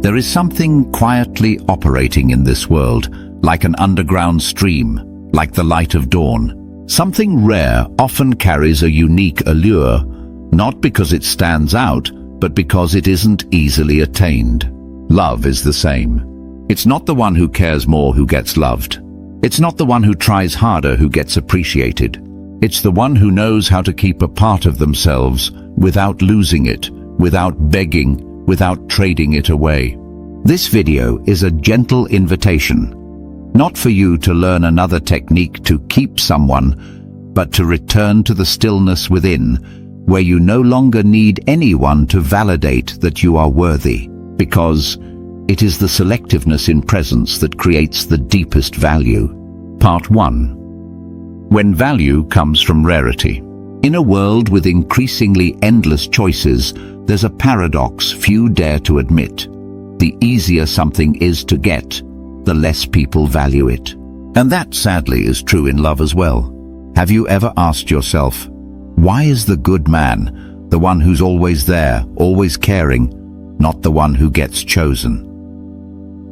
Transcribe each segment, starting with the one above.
There is something quietly operating in this world, like an underground stream, like the light of dawn. Something rare often carries a unique allure, not because it stands out, but because it isn't easily attained. Love is the same. It's not the one who cares more who gets loved. It's not the one who tries harder who gets appreciated. It's the one who knows how to keep a part of themselves without losing it, without begging, without trading it away. This video is a gentle invitation, not for you to learn another technique to keep someone, but to return to the stillness within, where you no longer need anyone to validate that you are worthy, because it is the selectiveness in presence that creates the deepest value. Part 1. When value comes from rarity. In a world with increasingly endless choices, there's a paradox few dare to admit. The easier something is to get, the less people value it. And that, sadly, is true in love as well. Have you ever asked yourself, why is the good man, the one who's always there, always caring, not the one who gets chosen?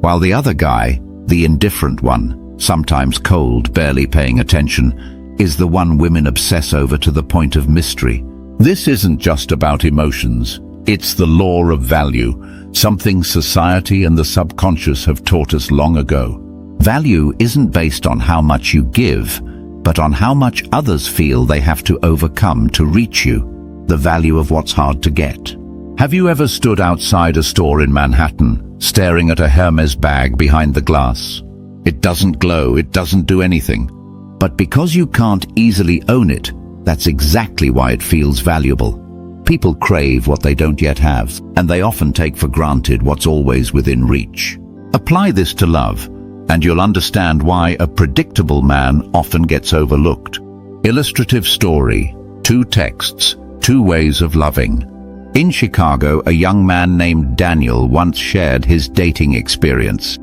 While the other guy, the indifferent one, sometimes cold, barely paying attention, is the one women obsess over to the point of mystery. This isn't just about emotions. It's the law of value, something society and the subconscious have taught us long ago. Value isn't based on how much you give, but on how much others feel they have to overcome to reach you, the value of what's hard to get. Have you ever stood outside a store in Manhattan, staring at a Hermes bag behind the glass? It doesn't glow, it doesn't do anything. But because you can't easily own it, that's exactly why it feels valuable. People crave what they don't yet have, and they often take for granted what's always within reach. Apply this to love, and you'll understand why a predictable man often gets overlooked. Illustrative story, 2 texts, 2 ways of loving. In Chicago, a young man named Daniel once shared his dating experience.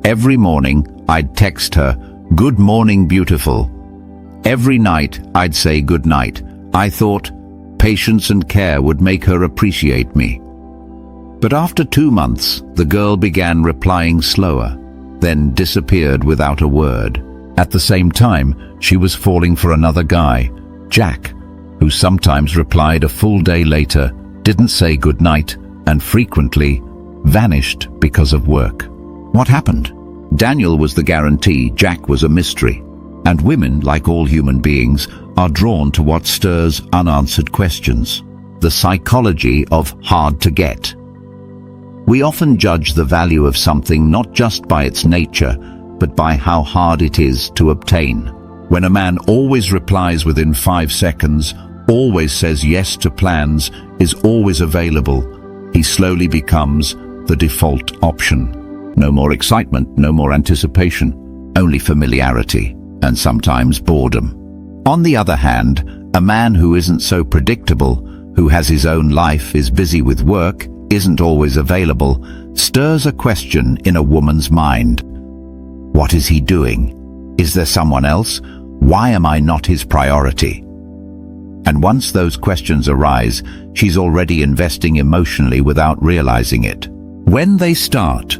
Every morning, I'd text her, "Good morning, beautiful." Every night, I'd say good night. I thought patience and care would make her appreciate me. But after 2 months, the girl began replying slower, then disappeared without a word. At the same time, she was falling for another guy, Jack, who sometimes replied a full day later, didn't say goodnight, and frequently vanished because of work. What happened? Daniel was the guarantee, Jack was a mystery. And women, like all human beings, are drawn to what stirs unanswered questions. The psychology of hard to get. We often judge the value of something not just by its nature, but by how hard it is to obtain. When a man always replies within 5 seconds, always says yes to plans, is always available, he slowly becomes the default option. No more excitement, no more anticipation, only familiarity, and sometimes boredom. On the other hand, a man who isn't so predictable, who has his own life, is busy with work, isn't always available, stirs a question in a woman's mind. What is he doing? Is there someone else? Why am I not his priority? And once those questions arise, she's already investing emotionally without realizing it. When they start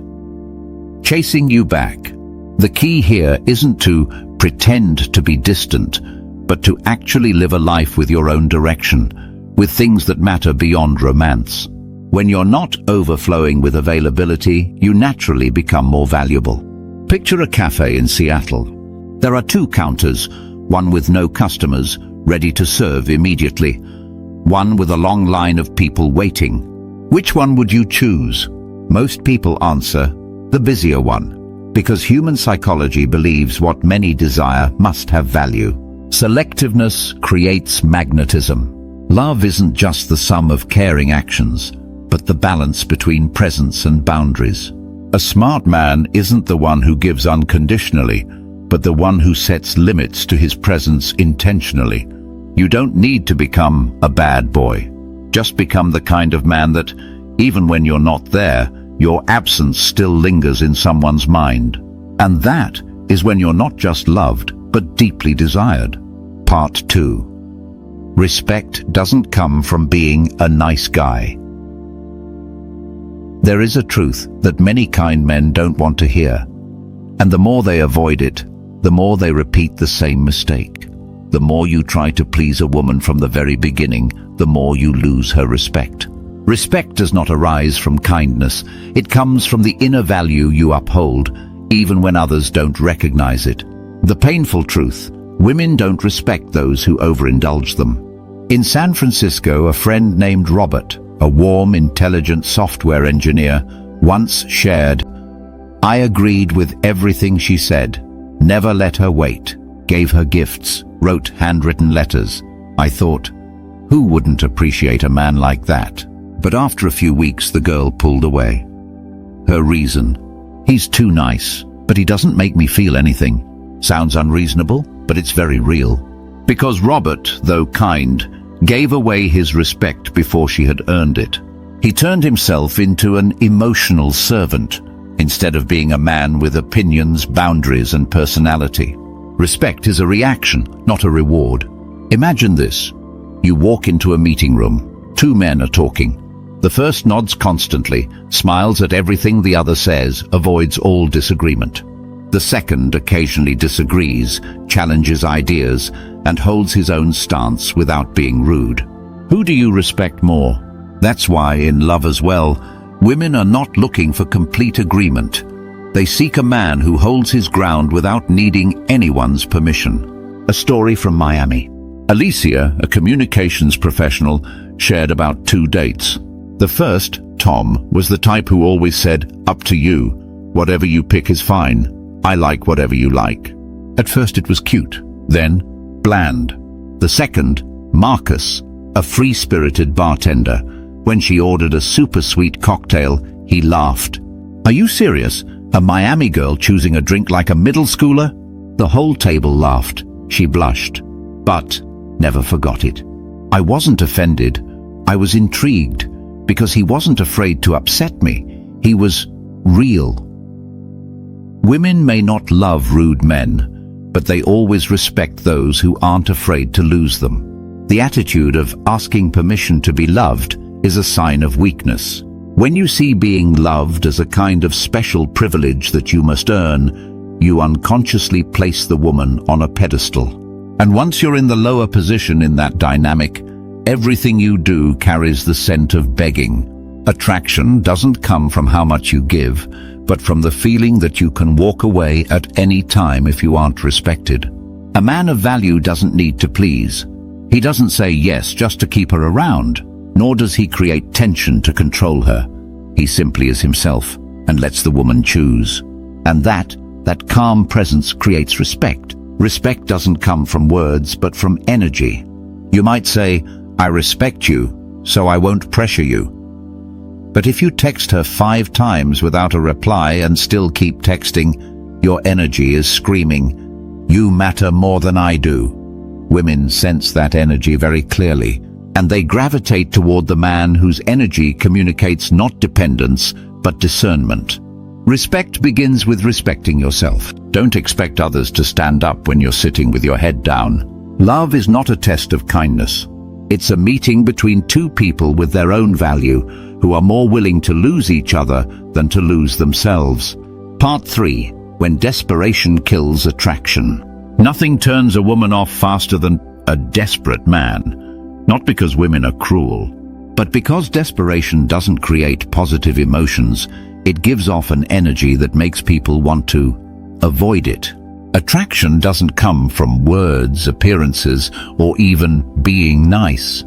chasing you back, the key here isn't to pretend to be distant, but to actually live a life with your own direction, with things that matter beyond romance. When you're not overflowing with availability, you naturally become more valuable. Picture a cafe in Seattle. There are 2 counters, one with no customers, ready to serve immediately, one with a long line of people waiting. Which one would you choose? Most people answer the busier one, because human psychology believes what many desire must have value. Selectiveness creates magnetism. Love isn't just the sum of caring actions, but the balance between presence and boundaries. A smart man isn't the one who gives unconditionally, but the one who sets limits to his presence intentionally. You don't need to become a bad boy. Just become the kind of man that, even when you're not there, your absence still lingers in someone's mind. And that is when you're not just loved, but deeply desired. Part 2. Respect doesn't come from being a nice guy. There is a truth that many kind men don't want to hear. And the more they avoid it, the more they repeat the same mistake. The more you try to please a woman from the very beginning, the more you lose her respect. Respect does not arise from kindness. It comes from the inner value you uphold, even when others don't recognize it. The painful truth: women don't respect those who overindulge them. In San Francisco, a friend named Robert, a warm, intelligent software engineer, once shared, "I agreed with everything she said, never let her wait, gave her gifts, wrote handwritten letters. I thought, who wouldn't appreciate a man like that?" But after a few weeks, the girl pulled away. Her reason: "He's too nice, but he doesn't make me feel anything." Sounds unreasonable, but it's very real. Because Robert, though kind, gave away his respect before she had earned it. He turned himself into an emotional servant, instead of being a man with opinions, boundaries, and personality. Respect is a reaction, not a reward. Imagine this. You walk into a meeting room. Two men are talking. The first nods constantly, smiles at everything the other says, avoids all disagreement. The second occasionally disagrees, challenges ideas, and holds his own stance without being rude. Who do you respect more? That's why, in love as well, women are not looking for complete agreement. They seek a man who holds his ground without needing anyone's permission. A story from Miami. Alicia, a communications professional, shared about 2 dates. The first, Tom, was the type who always said, "Up to you. Whatever you pick is fine. I like whatever you like." At first it was cute, then bland. The second, Marcus, a free-spirited bartender. When she ordered a super sweet cocktail, he laughed. "Are you serious? A Miami girl choosing a drink like a middle schooler?" The whole table laughed. She blushed, but never forgot it. I wasn't offended. I was intrigued, because he wasn't afraid to upset me. He was real. Women may not love rude men, but they always respect those who aren't afraid to lose them. The attitude of asking permission to be loved is a sign of weakness. When you see being loved as a kind of special privilege that you must earn, you unconsciously place the woman on a pedestal. And once you're in the lower position in that dynamic, everything you do carries the scent of begging. Attraction doesn't come from how much you give, but from the feeling that you can walk away at any time if you aren't respected. A man of value doesn't need to please. He doesn't say yes just to keep her around, nor does he create tension to control her. He simply is himself and lets the woman choose. And that calm presence creates respect. Respect doesn't come from words, but from energy. You might say, "I respect you, so I won't pressure you." But if you text her 5 times without a reply and still keep texting, your energy is screaming, "You matter more than I do." Women sense that energy very clearly, and they gravitate toward the man whose energy communicates not dependence, but discernment. Respect begins with respecting yourself. Don't expect others to stand up when you're sitting with your head down. Love is not a test of kindness. It's a meeting between two people with their own value, who are more willing to lose each other than to lose themselves. Part 3. When desperation kills attraction. Nothing turns a woman off faster than a desperate man. Not because women are cruel, but because desperation doesn't create positive emotions. It gives off an energy that makes people want to avoid it. Attraction doesn't come from words, appearances, or even being nice.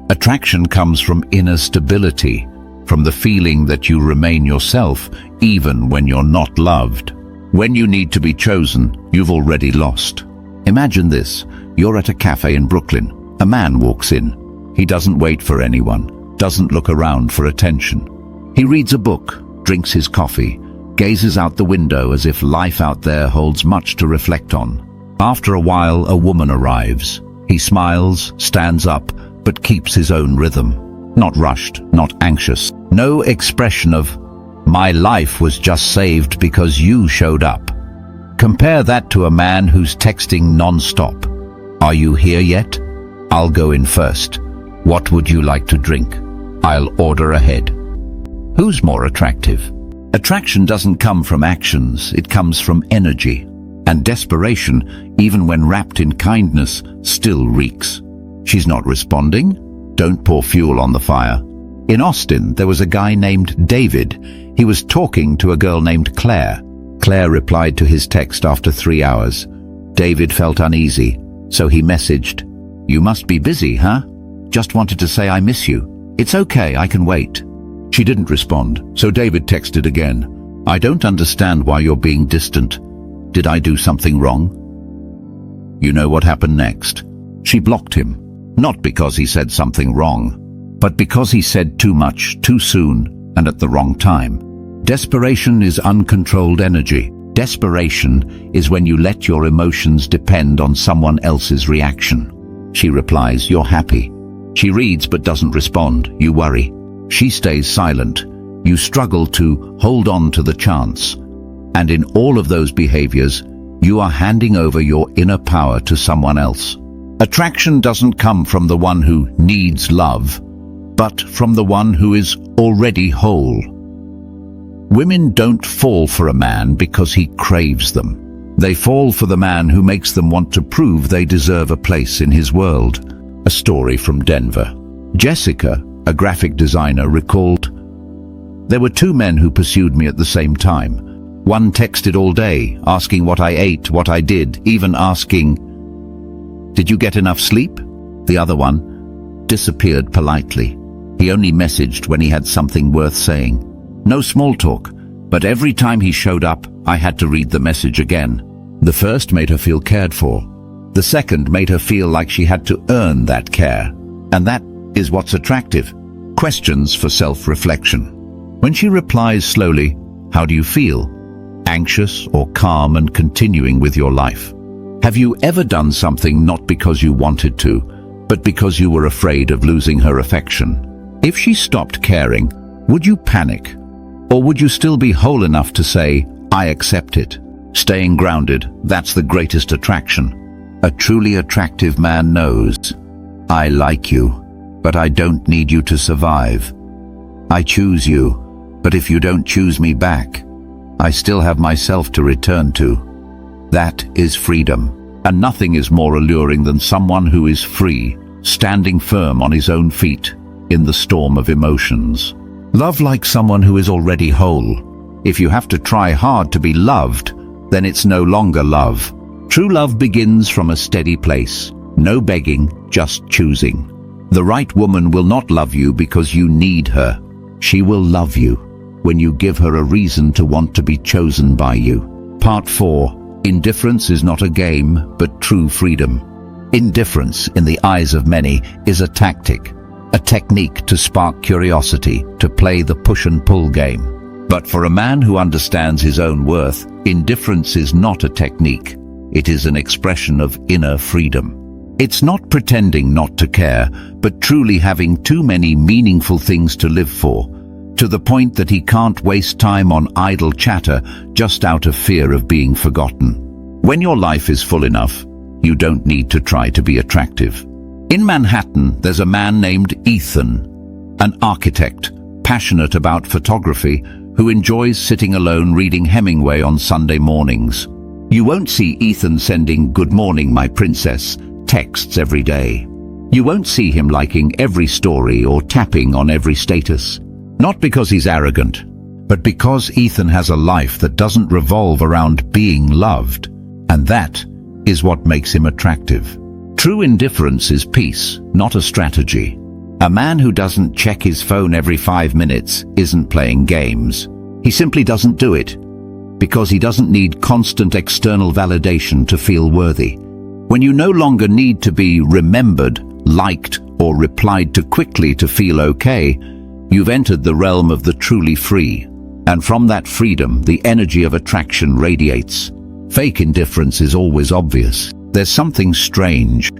Attraction comes from inner stability, from the feeling that you remain yourself even when you're not loved. When you need to be chosen, you've already lost. Imagine this. You're at a cafe in Brooklyn. A man walks in. He doesn't wait for anyone, doesn't look around for attention. He reads a book, drinks his coffee, gazes out the window as if life out there holds much to reflect on. After a while, a woman arrives. He smiles, stands up, but keeps his own rhythm. Not rushed, not anxious. No expression of, "My life was just saved because you showed up." Compare that to a man who's texting non-stop. "Are you here yet? I'll go in first. What would you like to drink? I'll order ahead." Who's more attractive? Attraction doesn't come from actions, it comes from energy. And desperation, even when wrapped in kindness, still reeks. She's not responding? Don't pour fuel on the fire. In Austin, there was a guy named David. He was talking to a girl named Claire. Claire replied to his text after 3 hours. David felt uneasy, so he messaged, "You must be busy, huh? Just wanted to say I miss you. It's okay, I can wait." She didn't respond, so David texted again. "I don't understand why you're being distant. Did I do something wrong?" You know what happened next. She blocked him, not because he said something wrong, but because he said too much, too soon, and at the wrong time. Desperation is uncontrolled energy. Desperation is when you let your emotions depend on someone else's reaction. She replies, "You're happy." She reads but doesn't respond. You worry. She stays silent. You struggle to hold on to the chance. And in all of those behaviors, you are handing over your inner power to someone else. Attraction doesn't come from the one who needs love, but from the one who is already whole. Women don't fall for a man because he craves them. They fall for the man who makes them want to prove they deserve a place in his world. A story from Denver. Jessica, a graphic designer, recalled, "There were 2 men who pursued me at the same time. One texted all day, asking what I ate, what I did, even asking, 'Did you get enough sleep?' The other one disappeared politely. He only messaged when he had something worth saying. No small talk, but every time he showed up, I had to read the message again. The first made her feel cared for. The second made her feel like she had to earn that care. And that is what's attractive. Questions for self-reflection. When she replies slowly, "How do you feel?" Anxious or calm and continuing with your life? Have you ever done something not because you wanted to, but because you were afraid of losing her affection? If she stopped caring, would you panic? Or would you still be whole enough to say, "I accept it"? Staying grounded, that's the greatest attraction. A truly attractive man knows, "I like you, but I don't need you to survive. I choose you, but if you don't choose me back, I still have myself to return to." That is freedom. And nothing is more alluring than someone who is free, standing firm on his own feet in the storm of emotions. Love like someone who is already whole. If you have to try hard to be loved, then it's no longer love. True love begins from a steady place. No begging, just choosing. The right woman will not love you because you need her. She will love you when you give her a reason to want to be chosen by you. Part 4. Indifference is not a game, but true freedom. Indifference, in the eyes of many, is a tactic, a technique to spark curiosity, to play the push and pull game. But for a man who understands his own worth, indifference is not a technique. It is an expression of inner freedom. It's not pretending not to care, but truly having too many meaningful things to live for, to the point that he can't waste time on idle chatter just out of fear of being forgotten. When your life is full enough, you don't need to try to be attractive. In Manhattan, there's a man named Ethan, an architect, passionate about photography, who enjoys sitting alone reading Hemingway on Sunday mornings. You won't see Ethan sending "Good morning, my princess" texts every day. You won't see him liking every story or tapping on every status. Not because he's arrogant, but because Ethan has a life that doesn't revolve around being loved. And that is what makes him attractive. True indifference is peace, not a strategy. A man who doesn't check his phone every 5 minutes isn't playing games. He simply doesn't do it, because he doesn't need constant external validation to feel worthy. When you no longer need to be remembered, liked, or replied to quickly to feel okay, you've entered the realm of the truly free. And from that freedom, the energy of attraction radiates. Fake indifference is always obvious. There's something strange.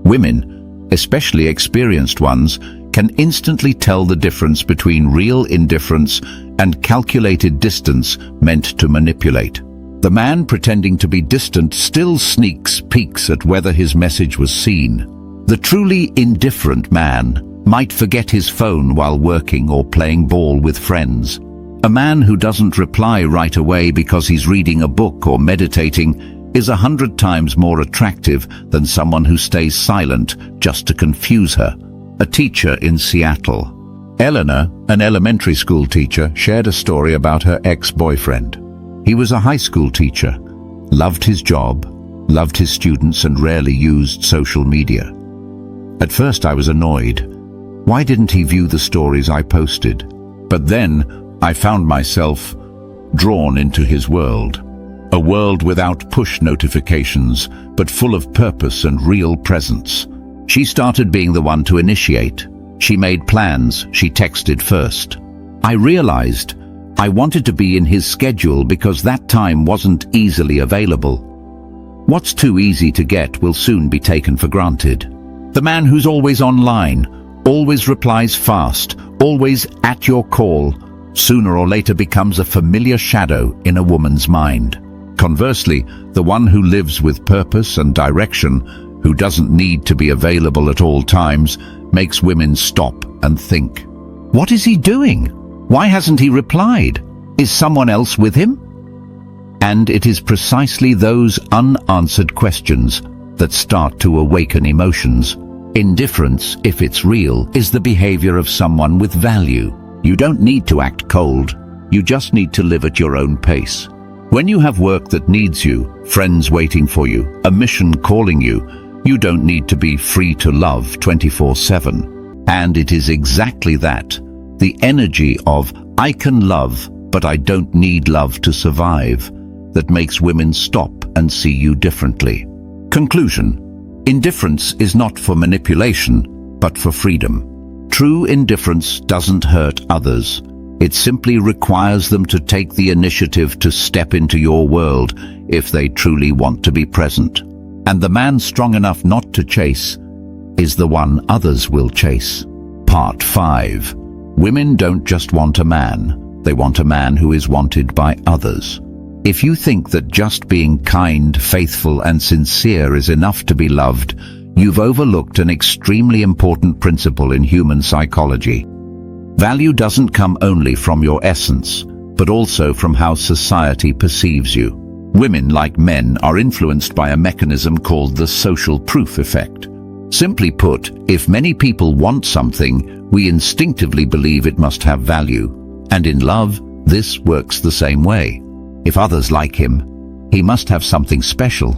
Women, especially experienced ones, can instantly tell the difference between real indifference and calculated distance meant to manipulate. The man pretending to be distant still sneaks peeks at whether his message was seen. The truly indifferent man might forget his phone while working or playing ball with friends. A man who doesn't reply right away because he's reading a book or meditating is 100 times more attractive than someone who stays silent just to confuse her. A teacher in Seattle. Eleanor, an elementary school teacher, shared a story about her ex-boyfriend. He was a high school teacher, loved his job, loved his students, and rarely used social media. At first I was annoyed. Why didn't he view the stories I posted? But then I found myself drawn into his world. A world without push notifications, but full of purpose and real presence. She started being the one to initiate. She made plans, she texted first. I realized I wanted to be in his schedule because that time wasn't easily available. What's too easy to get will soon be taken for granted. The man who's always online, always replies fast, always at your call, sooner or later becomes a familiar shadow in a woman's mind. Conversely, the one who lives with purpose and direction, who doesn't need to be available at all times, makes women stop and think. What is he doing? Why hasn't he replied? Is someone else with him? And it is precisely those unanswered questions that start to awaken emotions. Indifference, if it's real, is the behavior of someone with value. You don't need to act cold. You just need to live at your own pace. When you have work that needs you, friends waiting for you, a mission calling you, you don't need to be free to love 24/7. And it is exactly that, the energy of I can love, but I don't need love to survive, that makes women stop and see you differently. Conclusion. Indifference is not for manipulation, but for freedom. True indifference doesn't hurt others. It simply requires them to take the initiative to step into your world if they truly want to be present. And the man strong enough not to chase is the one others will chase. Part 5. Women don't just want a man, they want a man who is wanted by others. If you think that just being kind, faithful, and sincere is enough to be loved, you've overlooked an extremely important principle in human psychology. Value doesn't come only from your essence, but also from how society perceives you. Women, like men, are influenced by a mechanism called the social proof effect. Simply put, if many people want something, we instinctively believe it must have value. And in love, this works the same way. If others like him, he must have something special.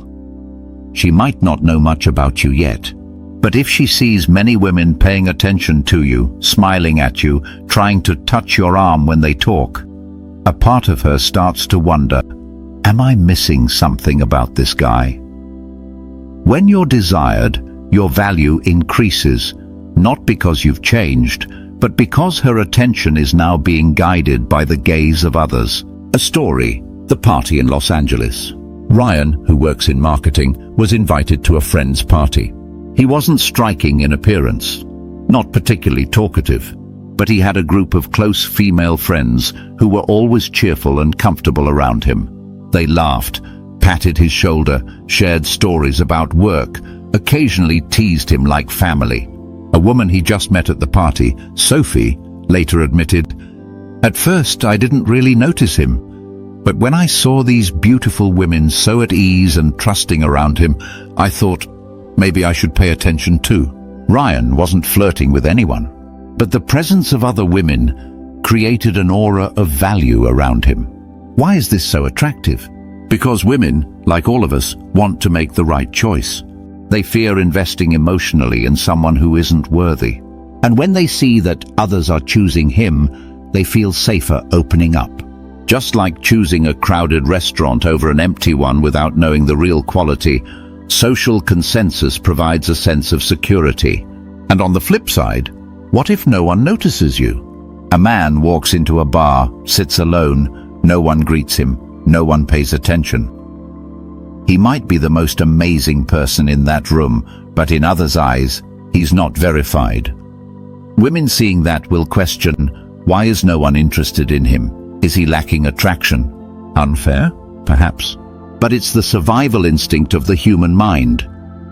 She might not know much about you yet, but if she sees many women paying attention to you, smiling at you, trying to touch your arm when they talk, a part of her starts to wonder, am I missing something about this guy? When you're desired, your value increases, not because you've changed, but because her attention is now being guided by the gaze of others. A story, the party in Los Angeles. Ryan, who works in marketing, was invited to a friend's party. He wasn't striking in appearance, not particularly talkative, but he had a group of close female friends who were always cheerful and comfortable around him. They laughed, patted his shoulder, shared stories about work, occasionally teased him like family. A woman he just met at the party, Sophie, later admitted, "At first I didn't really notice him, but when I saw these beautiful women so at ease and trusting around him, I thought, maybe I should pay attention too." Ryan wasn't flirting with anyone, but the presence of other women created an aura of value around him. Why is this so attractive? Because women, like all of us, want to make the right choice. They fear investing emotionally in someone who isn't worthy. And when they see that others are choosing him, they feel safer opening up. Just like choosing a crowded restaurant over an empty one without knowing the real quality, social consensus provides a sense of security. And on the flip side, what if no one notices you? A man walks into a bar, sits alone, no one greets him, no one pays attention. He might be the most amazing person in that room, but in others' eyes, he's not verified. Women seeing that will question, why is no one interested in him? Is he lacking attraction? Unfair? Perhaps. But it's the survival instinct of the human mind,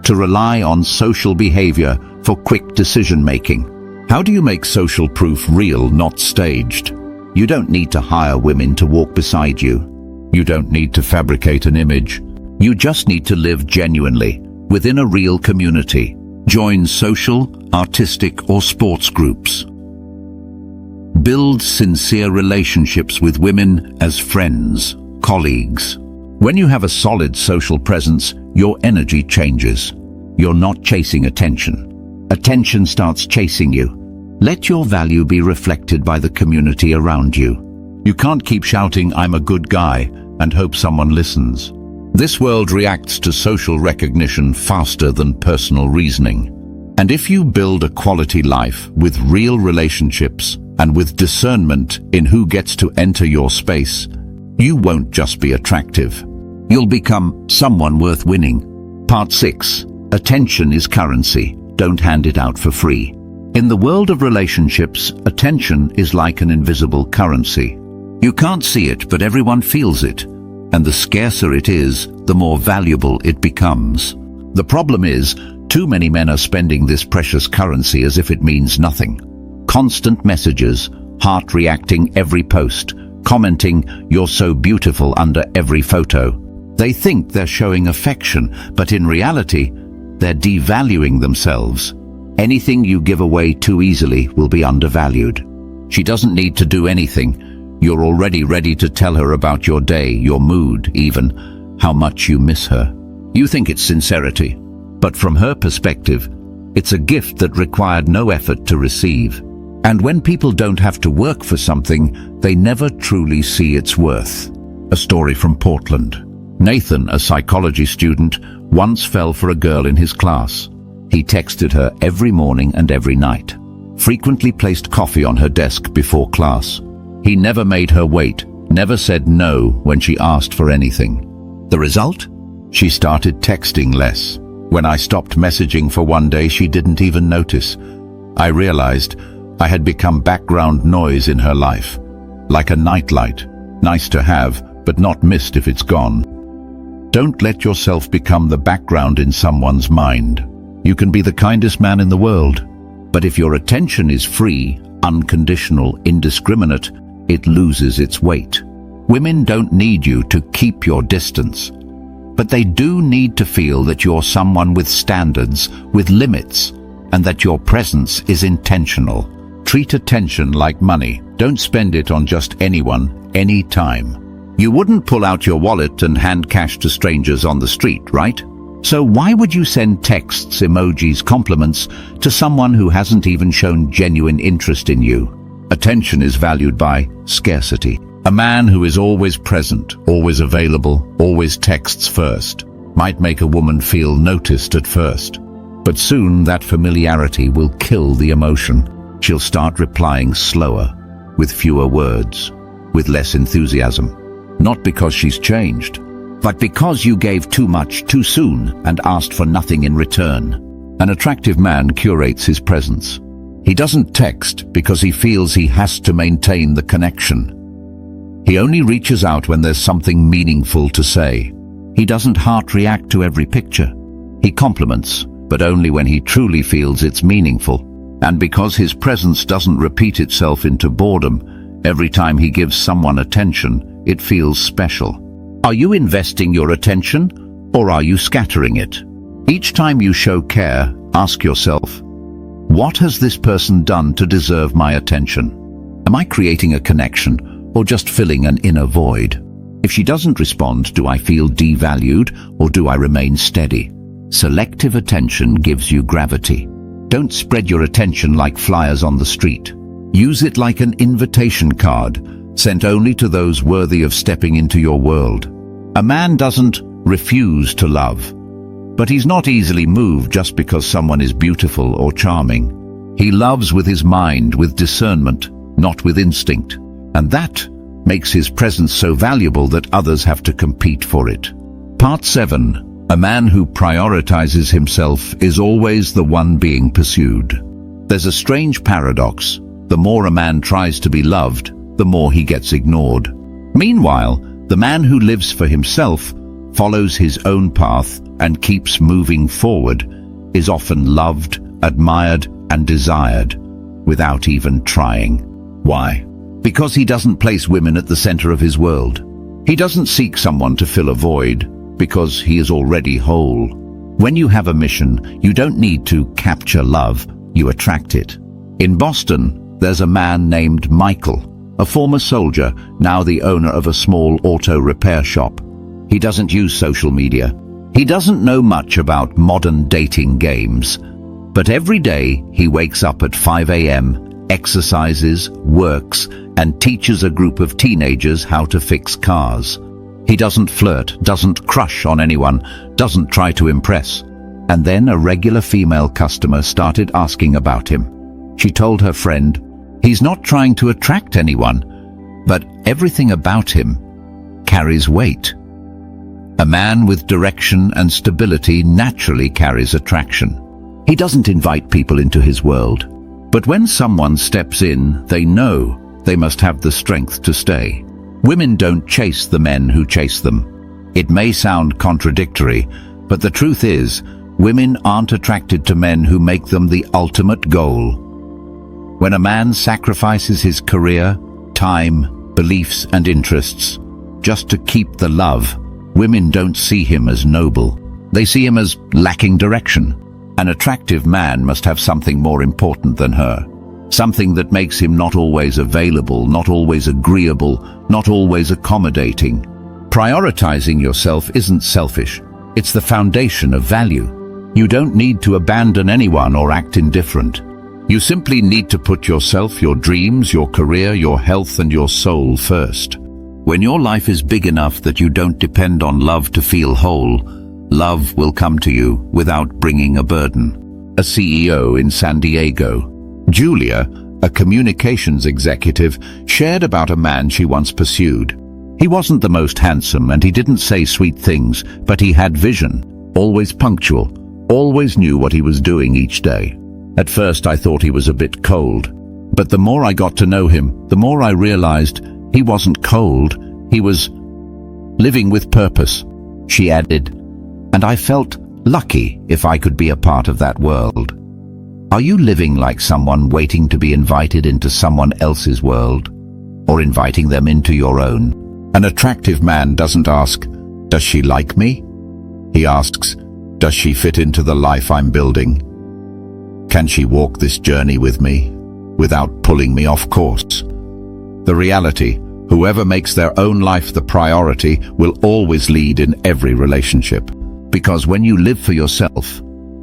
to rely on social behavior for quick decision-making. How do you make social proof real, not staged? You don't need to hire women to walk beside you. You don't need to fabricate an image. You just need to live genuinely, within a real community. Join social, artistic, or sports groups. Build sincere relationships with women as friends, colleagues. When you have a solid social presence, your energy changes. You're not chasing attention. Attention starts chasing you. Let your value be reflected by the community around you. You can't keep shouting, "I'm a good guy," and hope someone listens. This world reacts to social recognition faster than personal reasoning. And if you build a quality life with real relationships and with discernment in who gets to enter your space, you won't just be attractive. You'll become someone worth winning. Part 6. Attention is currency. Don't hand it out for free. In the world of relationships, attention is like an invisible currency. You can't see it, but everyone feels it. And the scarcer it is, the more valuable it becomes. The problem is, too many men are spending this precious currency as if it means nothing. Constant messages, heart reacting every post, commenting, "You're so beautiful" under every photo. They think they're showing affection, but in reality, they're devaluing themselves. Anything you give away too easily will be undervalued. She doesn't need to do anything. You're already ready to tell her about your day, your mood, even how much you miss her. You think it's sincerity, but from her perspective, it's a gift that required no effort to receive. And when people don't have to work for something, they never truly see its worth. A story from Portland. Nathan, a psychology student, once fell for a girl in his class. He texted her every morning and every night, frequently placed coffee on her desk before class. He never made her wait, never said no when she asked for anything. The result? She started texting less. When I stopped messaging for one day, she didn't even notice. I realized I had become background noise in her life, like a nightlight, nice to have, but not missed if it's gone. Don't let yourself become the background in someone's mind. You can be the kindest man in the world, but if your attention is free, unconditional, indiscriminate, it loses its weight. Women don't need you to keep your distance, but they do need to feel that you're someone with standards, with limits, and that your presence is intentional. Treat attention like money. Don't spend it on just anyone, anytime. You wouldn't pull out your wallet and hand cash to strangers on the street, right? So why would you send texts, emojis, compliments to someone who hasn't even shown genuine interest in you? Attention is valued by scarcity. A man who is always present, always available, always texts first, might make a woman feel noticed at first. But soon that familiarity will kill the emotion. She'll start replying slower, with fewer words, with less enthusiasm. Not because she's changed, but because you gave too much too soon and asked for nothing in return. An attractive man curates his presence. He doesn't text because he feels he has to maintain the connection. He only reaches out when there's something meaningful to say. He doesn't heart react to every picture. He compliments, but only when he truly feels it's meaningful. And because his presence doesn't repeat itself into boredom, every time he gives someone attention, it feels special. Are you investing your attention, or are you scattering it? Each time you show care, ask yourself, what has this person done to deserve my attention? Am I creating a connection, or just filling an inner void? If she doesn't respond, do I feel devalued, or do I remain steady? Selective attention gives you gravity. Don't spread your attention like flyers on the street. Use it like an invitation card, sent only to those worthy of stepping into your world. A man doesn't refuse to love, but he's not easily moved just because someone is beautiful or charming. He loves with his mind, with discernment, not with instinct. And that makes his presence so valuable that others have to compete for it. Part 7. A man who prioritizes himself is always the one being pursued. There's a strange paradox. The more a man tries to be loved, the more he gets ignored. Meanwhile, the man who lives for himself, follows his own path, and keeps moving forward, is often loved, admired, and desired. without even trying. Why? Because he doesn't place women at the center of his world. He doesn't seek someone to fill a void, because he is already whole. When you have a mission, you don't need to capture love, you attract it. In Boston, there's a man named Michael, a former soldier, now the owner of a small auto repair shop. He doesn't use social media. He doesn't know much about modern dating games. But every day he wakes up at 5 a.m., exercises, works, and teaches a group of teenagers how to fix cars. He doesn't flirt, doesn't crush on anyone, doesn't try to impress. And then a regular female customer started asking about him. She told her friend, "He's not trying to attract anyone, but everything about him carries weight." A man with direction and stability naturally carries attraction. He doesn't invite people into his world. But when someone steps in, they know they must have the strength to stay. Women don't chase the men who chase them. It may sound contradictory, but the truth is, women aren't attracted to men who make them the ultimate goal. When a man sacrifices his career, time, beliefs and interests just to keep the love, women don't see him as noble. They see him as lacking direction. An attractive man must have something more important than her. Something that makes him not always available, not always agreeable, not always accommodating. Prioritizing yourself isn't selfish. It's the foundation of value. You don't need to abandon anyone or act indifferent. You simply need to put yourself, your dreams, your career, your health and your soul first. When your life is big enough that you don't depend on love to feel whole, love will come to you without bringing a burden. A CEO in San Diego, Julia, a communications executive, shared about a man she once pursued. He wasn't the most handsome and he didn't say sweet things, but he had vision, always punctual, always knew what he was doing each day. At first I thought he was a bit cold, but the more I got to know him, the more I realized he wasn't cold, he was living with purpose, she added, and I felt lucky if I could be a part of that world. Are you living like someone waiting to be invited into someone else's world, or inviting them into your own? An attractive man doesn't ask, "Does she like me?" He asks, "Does she fit into the life I'm building? Can she walk this journey with me, without pulling me off course?" The reality, whoever makes their own life the priority will always lead in every relationship. Because when you live for yourself,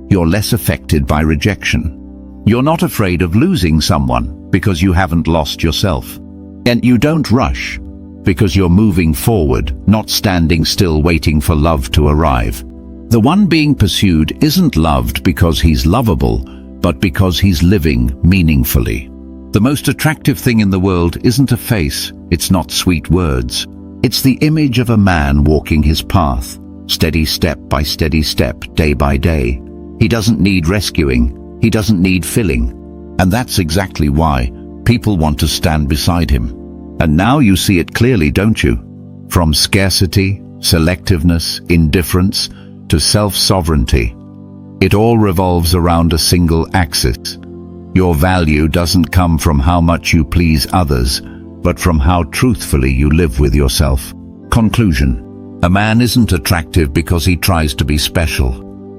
you're less affected by rejection. You're not afraid of losing someone because you haven't lost yourself. And you don't rush because you're moving forward, not standing still waiting for love to arrive. The one being pursued isn't loved because he's lovable, but because he's living meaningfully. The most attractive thing in the world isn't a face, it's not sweet words. It's the image of a man walking his path, steady step by steady step, day by day. He doesn't need rescuing, he doesn't need filling. And that's exactly why people want to stand beside him. And now you see it clearly, don't you? From scarcity, selectiveness, indifference, to self-sovereignty. It all revolves around a single axis. Your value doesn't come from how much you please others, but from how truthfully you live with yourself. Conclusion. A man isn't attractive because he tries to be special,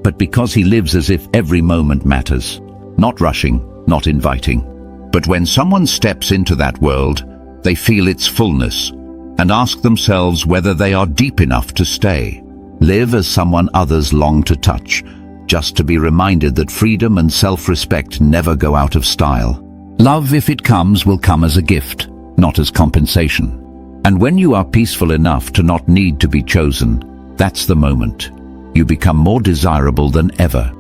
but because he lives as if every moment matters. Not rushing, not inviting. But when someone steps into that world, they feel its fullness and ask themselves whether they are deep enough to stay. Live as someone others long to touch, just to be reminded that freedom and self-respect never go out of style. Love, if it comes, will come as a gift, not as compensation. And when you are peaceful enough to not need to be chosen, that's the moment you become more desirable than ever.